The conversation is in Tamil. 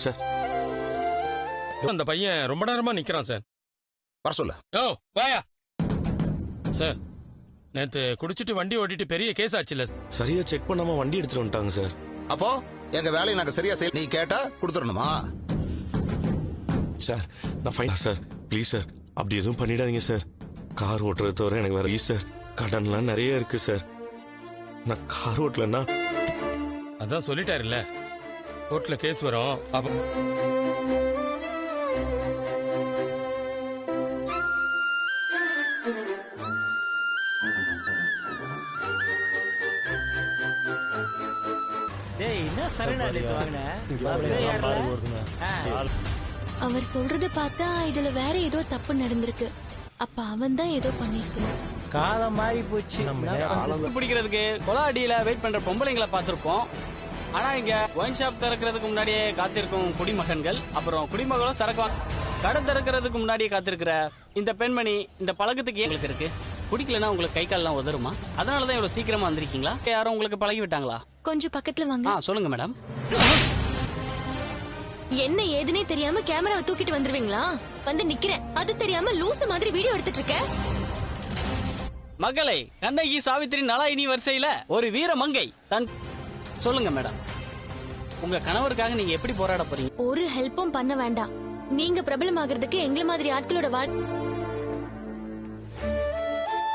சார் அந்த பையன் ரொம்ப நேரமா நிக்கிறான் சார். வர சொல்ல. ஓ வாயா சார். நேத்து குடிச்சிட்டு வண்டி ஓட்டிட்டு பெரிய கேஸ் ஆச்சுல்ல. சரியா செக் பண்ணாம வண்டி எடுத்துட்டு வந்துட்டாங்க சார். அப்போ எங்க வேலையை நாங்க சரியா செய்ய நீ கேட்டா கொடுத்துடணுமா? சார் நான் ஃபைன் சார். ப்ளீஸ் சார் அப்படி எதுவும் பண்ணிடாதீங்க சார். கார் ஓட்டுறது தவிர எனக்கு வேற சார் கடன்லாம் நிறைய இருக்கு சார். நான் கார் ஓட்டலன்னா அதான் சொல்லிட்டாருல்ல கோர்ட்ல கேஸ் வரும். அப்ப அவர் சொல்றத பார்த்தா இதுல வேற ஏதோ தப்பு நடந்திருக்கு. அப்ப அவன் தான் ஏதோ பண்ணிருக்கணும். காலம் மாறி போச்சு. பிடிக்கிறதுக்கு கொலை அடியில வெயிட் பண்ற பொம்பளைங்களை பார்த்திருப்போம். ஆனா இங்க ஒயின் ஷாப் திறக்கிறதுக்கு முன்னாடியே காத்திருக்கும் குடிமகன்கள், அப்புறம் குடிமகளும் சரக்கு கடை திறக்கிறதுக்கு முன்னாடியே காத்திருக்கிற இந்த பெண்மணி, இந்த பழக்கத்துக்கு உங்களுக்கு இருக்கு. குடிக்கலன்னா உங்களுக்கு கை கால்லாம் உதருமா? அதனாலதான் இவ்வளவு சீக்கிரமா வந்திருக்கீங்களா? யாரும் உங்களுக்கு பழகி விட்டாங்களா? கொஞ்சம் பக்கத்துல வாங்க. சொல்லுங்க மேடம். என்ன ஏதுனே தெரியாம கேமராவை தூக்கிட்டு வந்துருவீங்களா? வந்து நிக்கிறேன் அது தெரியாம லூசு மாதிரி வீடியோ எடுத்துட்டு இருக்க. மகளை கண்ணகி சாவித்திரி நலாயினி வரிசையில ஒரு வீர மங்கை தன் சொல்லுங்க மேடம், உங்க கணவருக்காக நீங்க எப்படி போராட போறீங்க? ஒரு ஹெல்ப்பும் பண்ண வேண்டாம். நீங்க பிரபலமாகிறதுக்கு எங்களை மாதிரி ஆட்களோட